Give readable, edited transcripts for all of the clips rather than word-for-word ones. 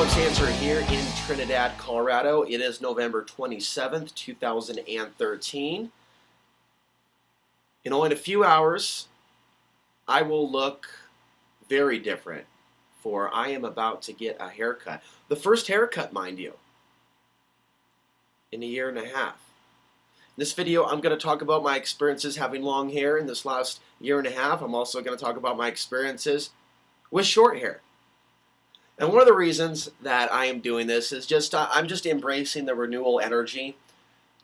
Ansary here in Trinidad, Colorado. It is November 27th, 2013. In a few hours, I will look very different, for I am about to get a haircut. The first haircut, mind you, in a year and a half. In this video, I'm going to talk about my experiences having long hair in this last year and a half. I'm also going to talk about my experiences with short hair. And one of the reasons that I am doing this is I'm just embracing the renewal energy.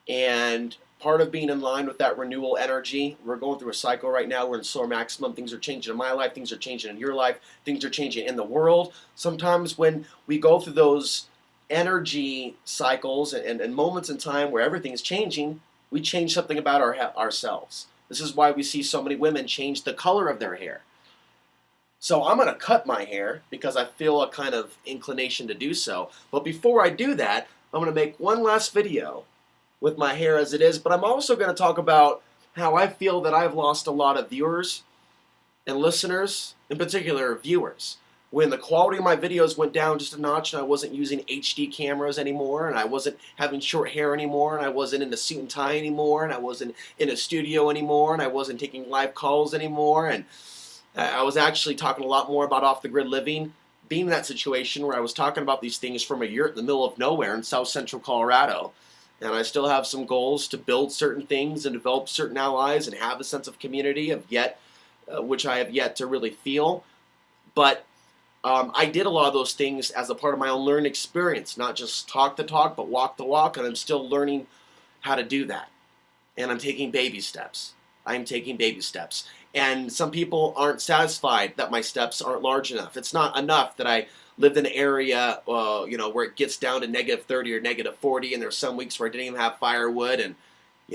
And part of being in line with that renewal energy, we're going through a cycle right now. We're in solar maximum. Things are changing in my life. Things are changing in your life. Things are changing in the world. Sometimes when we go through those energy cycles and moments in time where everything's changing, we change something about ourselves. This is why we see so many women change the color of their hair. So I'm going to cut my hair because I feel a kind of inclination to do so. But before I do that, I'm going to make one last video with my hair as it is. But I'm also going to talk about how I feel that I've lost a lot of viewers and listeners, in particular viewers. When the quality of my videos went down just a notch and I wasn't using HD cameras anymore, and I wasn't having short hair anymore, and I wasn't in a suit and tie anymore, and I wasn't in a studio anymore, and I wasn't taking live calls anymore, and I was actually talking a lot more about off-the-grid living, being in that situation where I was talking about these things from a yurt in the middle of nowhere in south central Colorado. And I still have some goals to build certain things and develop certain allies and have a sense of community which I have yet to really feel. But I did a lot of those things as a part of my own learning experience, not just talk the talk, but walk the walk, and I'm still learning how to do that. And I'm taking baby steps. I'm taking baby steps. And some people aren't satisfied that my steps aren't large enough. It's not enough that I lived in an area where it gets down to -30 or -40, and there's some weeks where I didn't even have firewood, and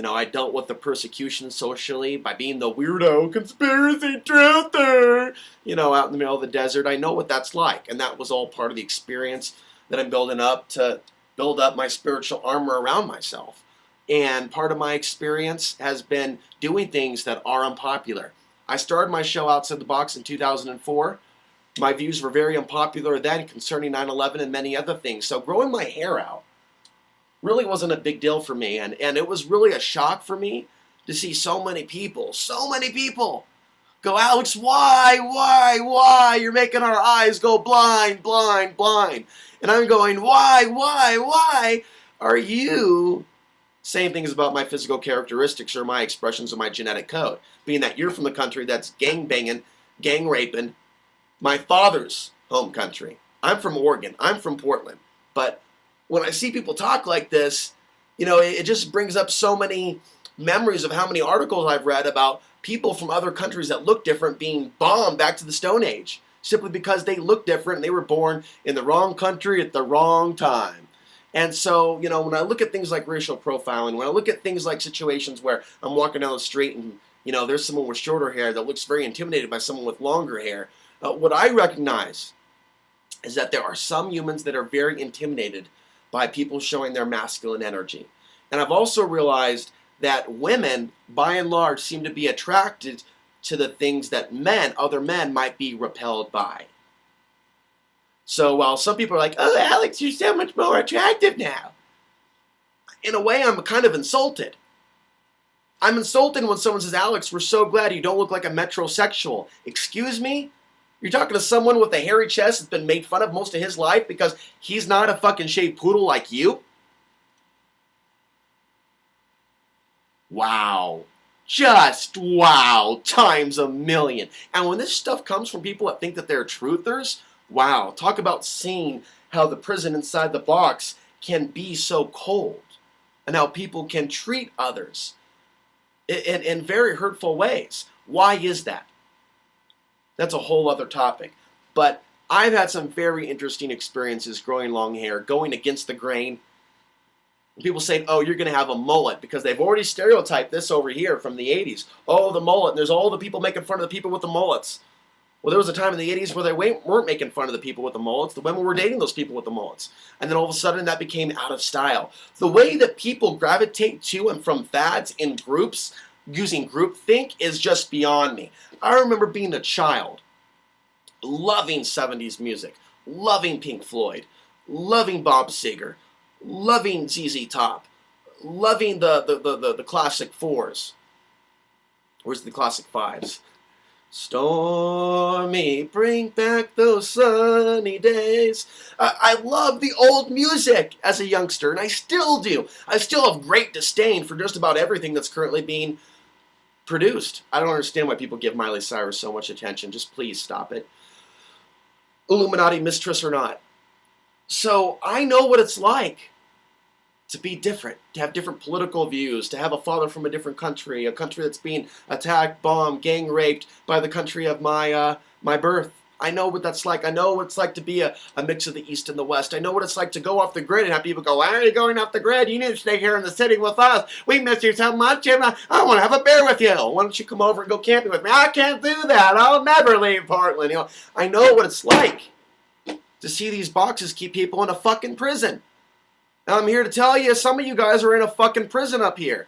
I dealt with the persecution socially by being the weirdo conspiracy truther, out in the middle of the desert. I know what that's like, and that was all part of the experience that I'm building up to build up my spiritual armor around myself. And part of my experience has been doing things that are unpopular. I started my show Outside the Box in 2004. My views were very unpopular then concerning 9/11 and many other things. So growing my hair out really wasn't a big deal for me. And it was really a shock for me to see so many people go, Alex, why? You're making our eyes go blind. And I'm going, why are you saying things about my physical characteristics or my expressions of my genetic code? Being that you're from the country that's gang banging, gang raping, my father's home country. I'm from Oregon. I'm from Portland. But when I see people talk like this, it just brings up so many memories of how many articles I've read about people from other countries that look different being bombed back to the Stone Age simply because they look different and they were born in the wrong country at the wrong time. And so, when I look at things like racial profiling, when I look at things like situations where I'm walking down the street and, there's someone with shorter hair that looks very intimidated by someone with longer hair, what I recognize is that there are some humans that are very intimidated by people showing their masculine energy. And I've also realized that women, by and large, seem to be attracted to the things that other men might be repelled by. So while some people are like, oh, Alex, you're so much more attractive now, in a way, I'm kind of insulted. I'm insulted when someone says, Alex, we're so glad you don't look like a metrosexual. Excuse me? You're talking to someone with a hairy chest that's been made fun of most of his life because he's not a fucking shaved poodle like you? Wow. Just wow. Times a million. And when this stuff comes from people that think that they're truthers, wow. Talk about seeing how the prison inside the box can be so cold and how people can treat others in very hurtful ways. Why is that? That's a whole other topic. But I've had some very interesting experiences growing long hair, going against the grain. People say, oh, you're going to have a mullet because they've already stereotyped this over here from the 80s. Oh, the mullet. And there's all the people making fun of the people with the mullets. Well, there was a time in the 80s where they weren't making fun of the people with the mullets. The women were dating those people with the mullets. And then all of a sudden that became out of style. The way that people gravitate to and from fads in groups, using groupthink, is just beyond me. I remember being a child, loving 70s music, loving Pink Floyd, loving Bob Seger, loving ZZ Top, loving the classic fours. Where's the classic fives? Stormy, bring back those sunny days. I love the old music as a youngster, and I still do. I still have great disdain for just about everything that's currently being produced. I don't understand why people give Miley Cyrus so much attention. Just please stop it. Illuminati mistress or not. So I know what it's like to be different, to have different political views, to have a father from a different country, a country that's being attacked, bombed, gang raped by the country of my birth. I know what that's like. I know what it's like to be a mix of the East and the West. I know what it's like to go off the grid and have people go, why are you going off the grid? You need to stay here in the city with us. We miss you so much. And I want to have a beer with you. Why don't you come over and go camping with me? I can't do that. I'll never leave Portland. You know, I know what it's like to see these boxes keep people in a fucking prison. And I'm here to tell you, some of you guys are in a fucking prison up here.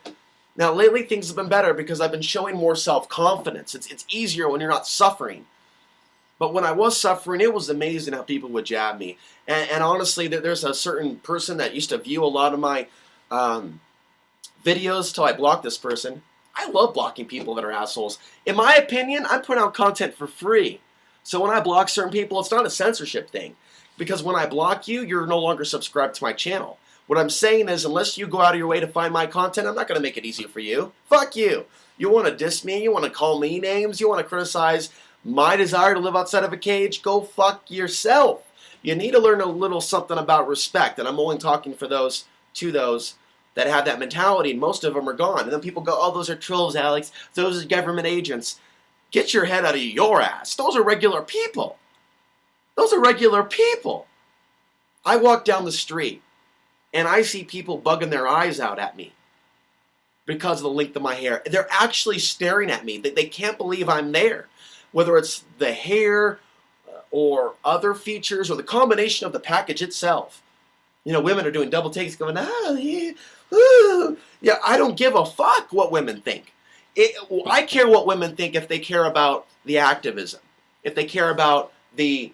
Now, lately things have been better because I've been showing more self-confidence. It's easier when you're not suffering. But when I was suffering, it was amazing how people would jab me. And honestly, there's a certain person that used to view a lot of my videos till I blocked this person. I love blocking people that are assholes. In my opinion, I'm putting out content for free. So when I block certain people, it's not a censorship thing. Because when I block you, you're no longer subscribed to my channel. What I'm saying is, unless you go out of your way to find my content, I'm not going to make it easier for you. Fuck you. You want to diss me? You want to call me names? You want to criticize my desire to live outside of a cage? Go fuck yourself. You need to learn a little something about respect. And I'm only talking for those that have that mentality, and most of them are gone. And then people go, oh, those are trolls, Alex. Those are government agents. Get your head out of your ass. Those are regular people. Those are regular people. I walk down the street, and I see people bugging their eyes out at me because of the length of my hair. They're actually staring at me. They can't believe I'm there. Whether it's the hair or other features or the combination of the package itself. You know, women are doing double takes going, oh, yeah, ooh. Yeah, I don't give a fuck what women think. I care what women think if they care about the activism, if they care about the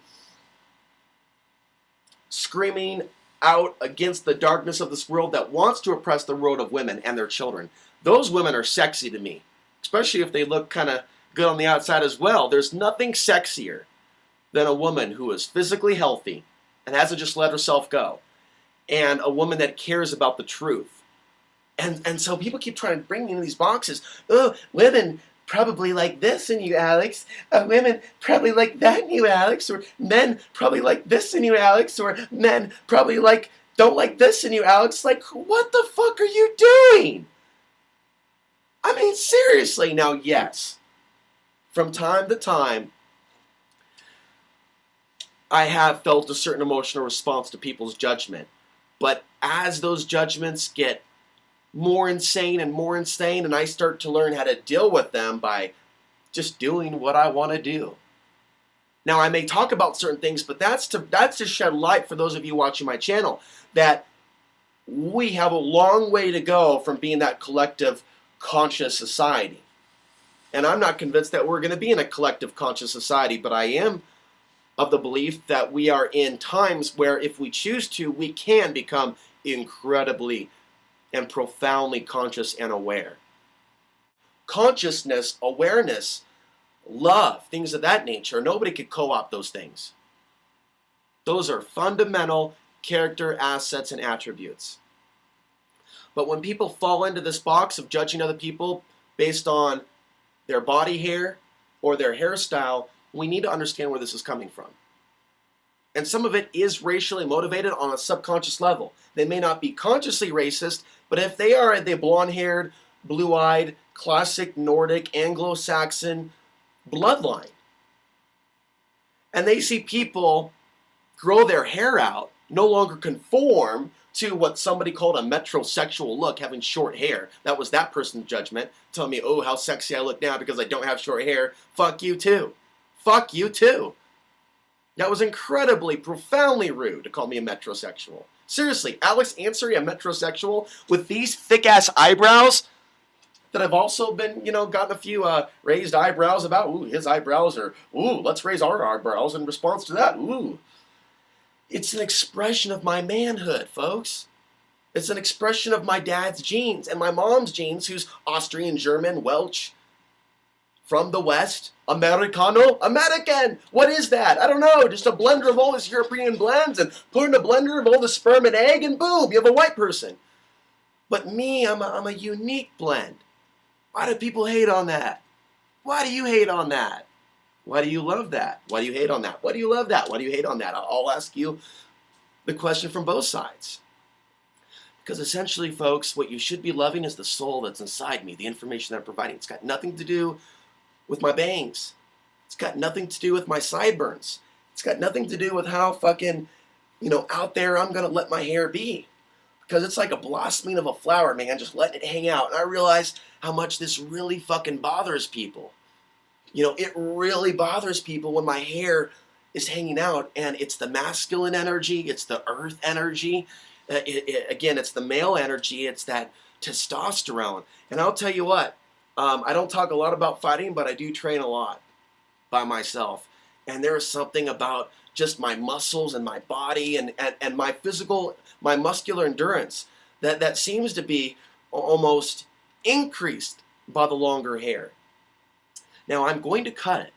screaming out against the darkness of this world that wants to oppress the world of women and their children. Those women are sexy to me, especially if they look kind of good on the outside as well. There's nothing sexier than a woman who is physically healthy and hasn't just let herself go, and a woman that cares about the truth. And so people keep trying to bring me into these boxes. Oh, women probably like this in you, Alex. Women probably like that in you, Alex. Or men probably like this in you, Alex. Or men probably don't like this in you, Alex. Like, what the fuck are you doing? I mean, seriously. Now, yes, from time to time, I have felt a certain emotional response to people's judgment. But as those judgments get more insane, and I start to learn how to deal with them by just doing what I want to do. Now, I may talk about certain things, but that's to shed light for those of you watching my channel that we have a long way to go from being that collective conscious society. And I'm not convinced that we're going to be in a collective conscious society, but I am of the belief that we are in times where if we choose to, we can become incredibly and profoundly conscious and aware. Consciousness, awareness, love, things of that nature, nobody could co-opt those things. Those are fundamental character assets and attributes. But when people fall into this box of judging other people based on their body hair or their hairstyle, we need to understand where this is coming from. And some of it is racially motivated on a subconscious level. They may not be consciously racist, but if they are the blonde-haired, blue-eyed, classic Nordic, Anglo-Saxon bloodline, and they see people grow their hair out, no longer conform to what somebody called a metrosexual look, having short hair. That was that person's judgment, telling me, oh, how sexy I look now because I don't have short hair. Fuck you too. Fuck you too. That was incredibly, profoundly rude to call me a metrosexual. Seriously, Alex Ansary, a metrosexual with these thick-ass eyebrows that I've also been, gotten a few raised eyebrows about. Ooh, his eyebrows are, ooh, let's raise our eyebrows in response to that. Ooh. It's an expression of my manhood, folks. It's an expression of my dad's genes and my mom's genes, who's Austrian, German, Welsh, from the West. Americano? American! What is that? I don't know. Just a blender of all these European blends, and put in a blender of all the sperm and egg, and boom, you have a white person. But me, I'm a unique blend. Why do people hate on that? Why do you hate on that? Why do you love that? Why do you hate on that? Why do you love that? Why do you hate on that? I'll ask you the question from both sides. Because essentially, folks, what you should be loving is the soul that's inside me, the information that I'm providing. It's got nothing to do with my bangs. It's got nothing to do with my sideburns. It's got nothing to do with how fucking, out there I'm going to let my hair be. Because it's like a blossoming of a flower, man, just letting it hang out. And I realize how much this really fucking bothers people. It really bothers people when my hair is hanging out, and it's the masculine energy, it's the earth energy. Again, it's the male energy, it's that testosterone. And I'll tell you what, I don't talk a lot about fighting, but I do train a lot by myself. And there is something about just my muscles and my body and my muscular endurance that seems to be almost increased by the longer hair. Now, I'm going to cut it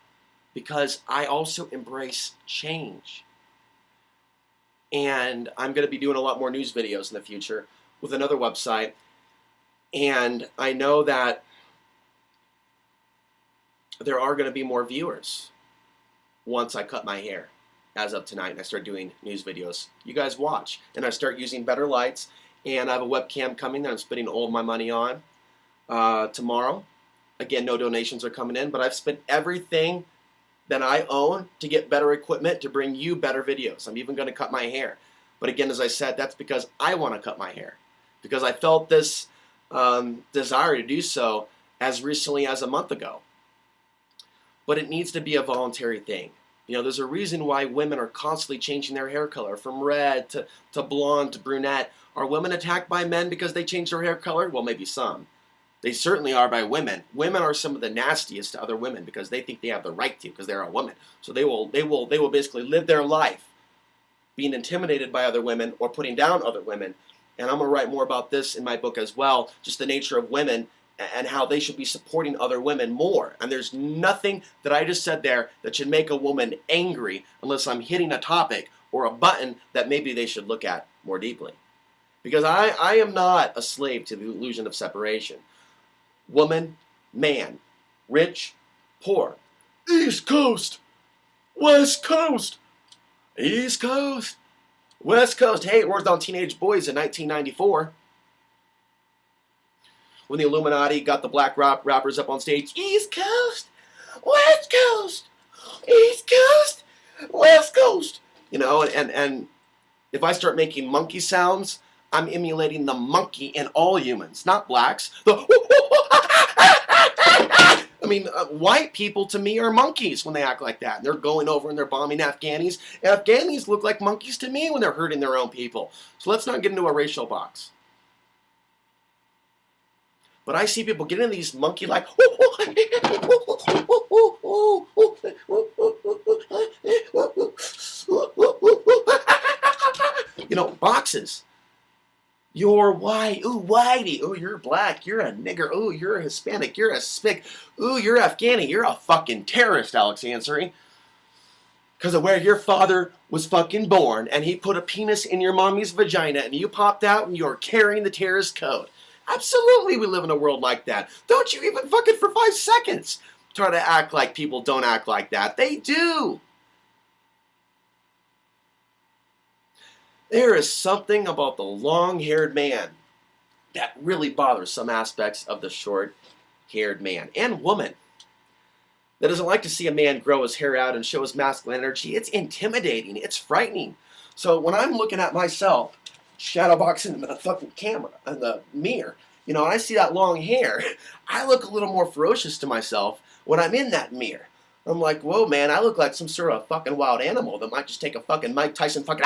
because I also embrace change. And I'm going to be doing a lot more news videos in the future with another website. And I know that there are going to be more viewers once I cut my hair as of tonight and I start doing news videos. You guys watch. And I start using better lights. And I have a webcam coming that I'm spending all of my money on tomorrow. Again, no donations are coming in, but I've spent everything that I own to get better equipment to bring you better videos. I'm even going to cut my hair. But again, as I said, that's because I want to cut my hair. Because I felt this desire to do so as recently as a month ago. But it needs to be a voluntary thing. There's a reason why women are constantly changing their hair color from red to blonde to brunette. Are women attacked by men because they change their hair color? Well, maybe some. They certainly are by women. Women are some of the nastiest to other women because they think they have the right to because they're a woman. So they will basically live their life being intimidated by other women or putting down other women. And I'm going to write more about this in my book as well, just the nature of women and how they should be supporting other women more. And there's nothing that I just said there that should make a woman angry unless I'm hitting a topic or a button that maybe they should look at more deeply. Because I am not a slave to the illusion of separation. Woman, man, rich, poor, East Coast, West Coast, East Coast, West Coast. Hey, it worked on teenage boys in 1994. When the Illuminati got the black rappers up on stage, East Coast, West Coast, East Coast, West Coast. And if I start making monkey sounds, I'm emulating the monkey in all humans, not blacks. White people to me are monkeys when they act like that. And they're going over and they're bombing Afghanis. Afghanis look like monkeys to me when they're hurting their own people. So let's not get into a racial box. But I see people get into these monkey-like boxes. You're white. Ooh, whitey. Ooh, you're black. You're a nigger. Ooh, you're a Hispanic. You're a spick. Ooh, you're Afghani. You're a fucking terrorist, Alex Ansary. Because of where your father was fucking born, and he put a penis in your mommy's vagina, and you popped out, and you're carrying the terrorist code. Absolutely, we live in a world like that. Don't you even fucking for 5 seconds try to act like people don't act like that. They do. There is something about the long-haired man that really bothers some aspects of the short-haired man and woman that doesn't like to see a man grow his hair out and show his masculine energy. It's intimidating. It's frightening. So when I'm looking at myself, shadowboxing in the fucking camera, in the mirror, and I see that long hair, I look a little more ferocious to myself when I'm in that mirror. I'm like, whoa, man, I look like some sort of fucking wild animal that might just take a fucking Mike Tyson fucking